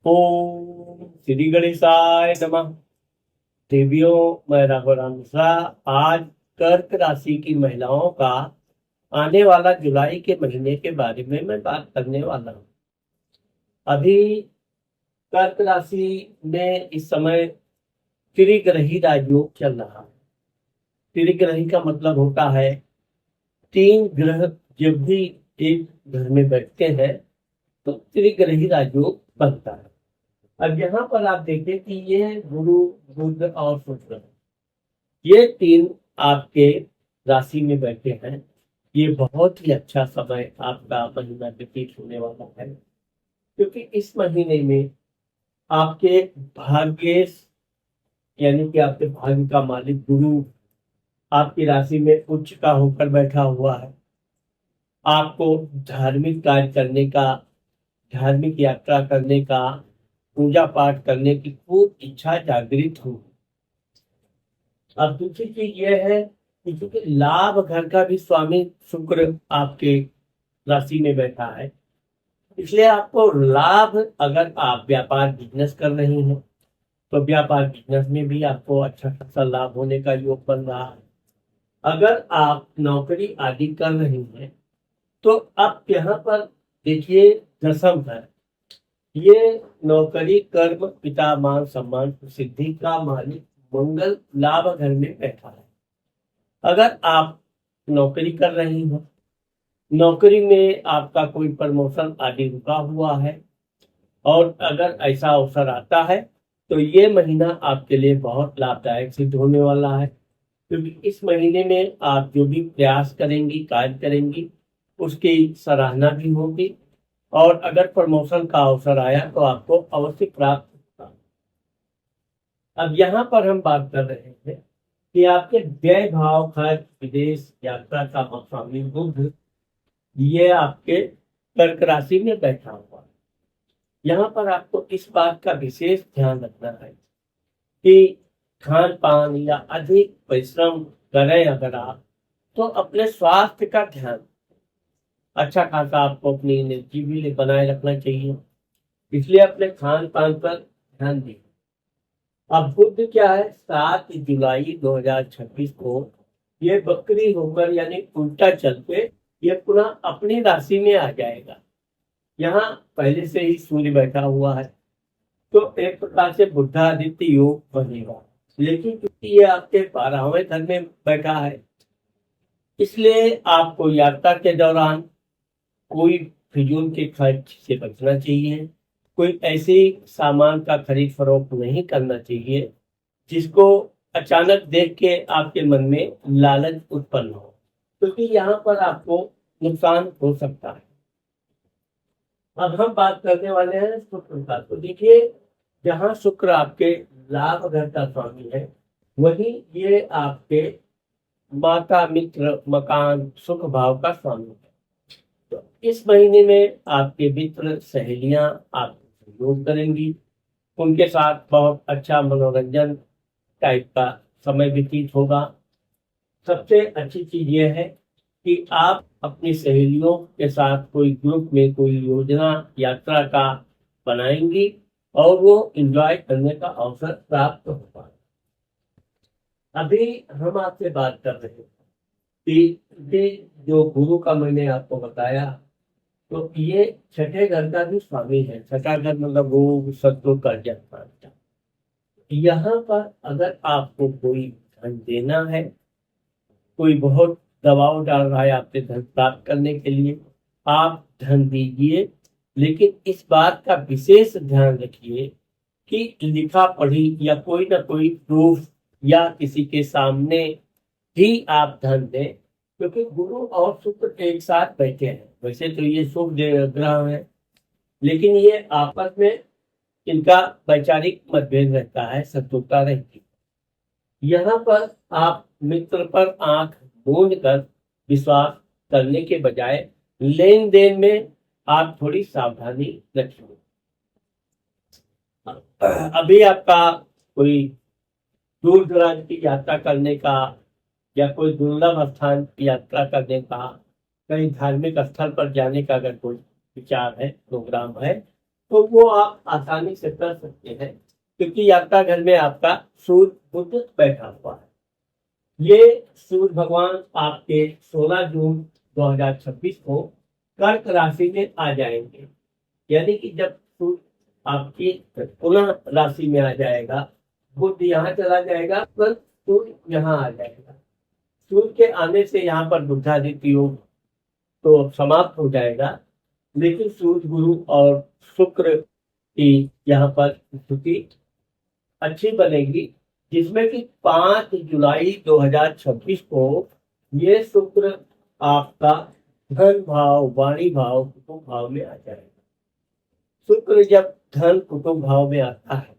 ओम श्री गणेशाय नमः। देवियों, मैं राघव मिश्रा। आज कर्क राशि की महिलाओं का आने वाला जुलाई के महीने के बारे में मैं बात करने वाला हूँ। अभी कर्क राशि में इस समय त्रिग्रही राजयोग चल रहा है। त्रिग्रही का मतलब होता है तीन ग्रह जब भी एक घर में बैठते हैं तो त्रिग्रही राजयोग बनता है। अब यहाँ पर आप देखें कि ये गुरु, बुध और शुक्र, ये तीन आपके राशि में बैठे हैं। ये बहुत ही अच्छा समय आपका महीना व्यतीत होने वाला है, क्योंकि इस महीने में आपके भाग्येश यानी कि आपके भाग्य का मालिक गुरु आपकी राशि में उच्च का होकर बैठा हुआ है। आपको धार्मिक कार्य करने का, धार्मिक यात्रा करने का, पूजा पाठ करने की खूब इच्छा जागृत हो। अब दूसरी चीज यह है कि चूंकि लाभ घर का भी स्वामी शुक्र आपके राशि में बैठा है, इसलिए आपको लाभ, अगर आप व्यापार बिजनेस कर रही हैं तो व्यापार बिजनेस में भी आपको अच्छा खासा लाभ होने का योग बन रहा है। अगर आप नौकरी आदि कर रही हैं तो अब यहाँ पर देखिए, दसम है, ये नौकरी, कर्म, पिता, मान, सम्मान, सिद्धि का मालिक मंगल लाभ घर में बैठा है। अगर आप नौकरी कर रही हो, नौकरी में आपका कोई प्रमोशन आदि रुका हुआ है, और अगर ऐसा अवसर आता है तो ये महीना आपके लिए बहुत लाभदायक सिद्ध होने वाला है, क्योंकि इस महीने में आप जो भी प्रयास करेंगी, कार्य करेंगी, उसकी सराहना भी होगी, और अगर प्रमोशन का अवसर आया तो आपको अवश्य प्राप्त होगा। अब यहाँ पर हम बात कर रहे हैं कि आपके व्यय भाव, खर्च, विदेश यात्रा का स्वामी बुध, ये आपके कर्क राशि में बैठा हुआ है। यहाँ पर आपको इस बात का विशेष ध्यान रखना है कि खान पान या अधिक परिश्रम करें अगर आप, तो अपने स्वास्थ्य का ध्यान, अच्छा खासा आपको अपनी एनर्जी भी बनाए रखना चाहिए, इसलिए अपने खान पान पर ध्यान दीजिए। अब बुध क्या है, 7 जुलाई 2026 को ये बकरी होकर यानी उल्टा चल के ये पुनः अपनी राशि में आ जाएगा। यहाँ पहले से ही सूर्य बैठा हुआ है, तो एक प्रकार से बुधादित्य योग बनेगा। लेकिन क्योंकि ये आपके 12वें घर में बैठा है, इसलिए आपको यात्रा के दौरान कोई फिजूल के खर्च से बचना चाहिए। कोई ऐसे सामान का खरीद फरोख्त नहीं करना चाहिए जिसको अचानक देख के आपके मन में लालच उत्पन्न हो, क्योंकि यहाँ पर आपको नुकसान हो सकता है। अब हम बात करने वाले हैं शुक्र का। तो देखिए, जहाँ शुक्र आपके लाभ घर का स्वामी है, वहीं ये आपके माता, मित्र, मकान, सुख भाव का स्वामी है। तो इस महीने में आपके मित्र, सहेलियां आपको सहयोग करेंगी। उनके साथ बहुत अच्छा मनोरंजन टाइप का समय व्यतीत होगा। सबसे अच्छी चीज यह है कि आप अपनी सहेलियों के साथ कोई ग्रुप में कोई योजना, यात्रा का बनाएंगी, और वो एंजॉय करने का अवसर प्राप्त होगा। अभी हम आपसे बात कर रहे हैं कि ये जो गुरु का मैंने आपको बताया, तो ये छठे घर का भी स्वामी है। छठा घर मतलब वो शत्रु का जन्म। यहाँ पर अगर आपको कोई धन देना है, कोई बहुत दबाव डाल रहा है आपसे धन प्राप्त करने के लिए, आप धन दीजिए, लेकिन इस बात का विशेष ध्यान रखिए कि लिखा पढ़ी या कोई ना कोई प्रूफ या किसी के सामने ही आप धन दें, क्योंकि गुरु और शुक्र एक साथ बैठे हैं। वैसे तो ये शुभ ग्रह है, लेकिन ये आपस में इनका वैचारिक मतभेद रहता है, शत्रुता रहती है। यहाँ पर आप मित्र पर आंख मूंद कर विश्वास करने के बजाय लेन देन में आप थोड़ी सावधानी रखिए। अभी आपका कोई दूर दराज की यात्रा करने का या कोई दुर्लभ स्थान की यात्रा करने का, कहीं धार्मिक स्थल पर जाने का अगर कोई विचार है, प्रोग्राम है, तो वो आप आसानी से कर सकते हैं, क्योंकि आपका घर में आपका सूर्य बुध बैठा हुआ है। ये सूर्य भगवान आपके 16 जून 2026 को कर्क राशि में आ जाएंगे। यानी कि जब सूर्य आपकी पुनः राशि में आ जाएगा, बुध यहाँ चला जाएगा, पर सूर्य यहाँ आ जाएगा। सूर्य के आने से यहाँ पर बुधादित्य योग तो समाप्त हो जाएगा, लेकिन सूर्य गुरु और शुक्र की यहाँ पर स्थिति अच्छी बनेगी, जिसमें कि 5 जुलाई 2026 को ये शुक्र आपका धन भाव, वाणी भाव, कुटुंब भाव में आ जाएगा। शुक्र जब धन कुटुंब भाव में आता है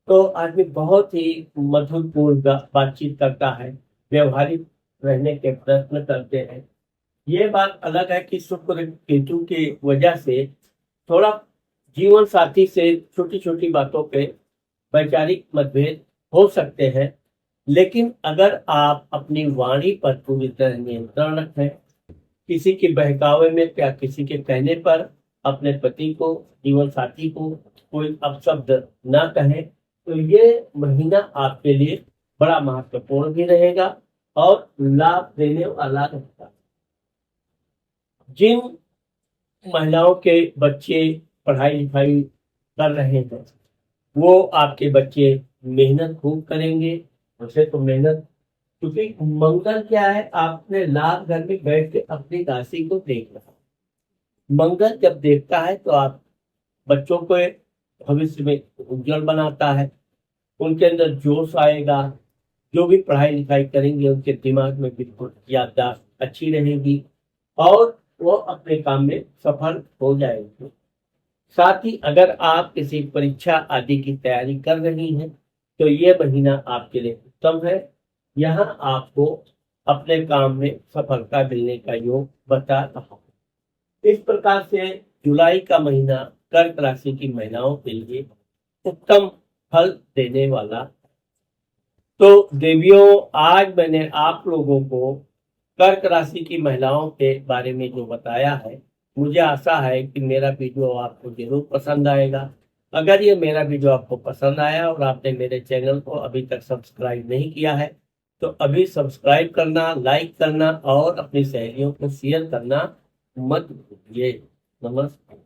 तो आदमी बहुत ही मधुरपूर्ण बातचीत करता है, व्यवहारिक रहने के प्रयत्न करते हैं। ये बात अलग है कि शुक्र केतु की वजह से थोड़ा जीवन साथी से छोटी छोटी बातों पे वैचारिक मतभेद हो सकते हैं, लेकिन अगर आप अपनी वाणी पर पूरी तरह नियंत्रण रखें, किसी के बहकावे में या किसी के कहने पर अपने पति को, जीवन साथी को कोई अपशब्द ना कहें, तो ये महीना आपके लिए बड़ा महत्वपूर्ण भी रहेगा और लाभ देने वाला रहेगा। जिन महिलाओं के बच्चे पढ़ाई लिखाई कर रहे हैं, वो आपके बच्चे मेहनत खूब करेंगे। वैसे तो मेहनत, क्योंकि मंगल क्या है, आपने लाभ घर में बैठ के अपनी राशि को देख रहा। मंगल जब देखता है तो आप बच्चों को भविष्य में उज्जवल बनाता है, उनके अंदर जोश आएगा, जो भी पढ़ाई लिखाई करेंगे उनके दिमाग में बिल्कुल याददाश्त अच्छी रहेगी और वो अपने काम में सफल हो जाएंगे। साथ ही अगर आप किसी परीक्षा आदि की तैयारी कर रही हैं तो ये महीना आपके लिए उत्तम है। यहाँ आपको अपने काम में सफलता मिलने का योग बता रहा हूँ। इस प्रकार से जुलाई का महीना कर्क राशि की महिलाओं के लिए उत्तम फल देने वाला। तो देवियों, आज मैंने आप लोगों को कर्क राशि की महिलाओं के बारे में जो बताया है, मुझे आशा है कि मेरा वीडियो आपको जरूर पसंद आएगा। अगर ये मेरा वीडियो आपको पसंद आया और आपने मेरे चैनल को अभी तक सब्सक्राइब नहीं किया है, तो अभी सब्सक्राइब करना, लाइक करना और अपनी सहेलियों को शेयर करना मत भूलिए। नमस्कार।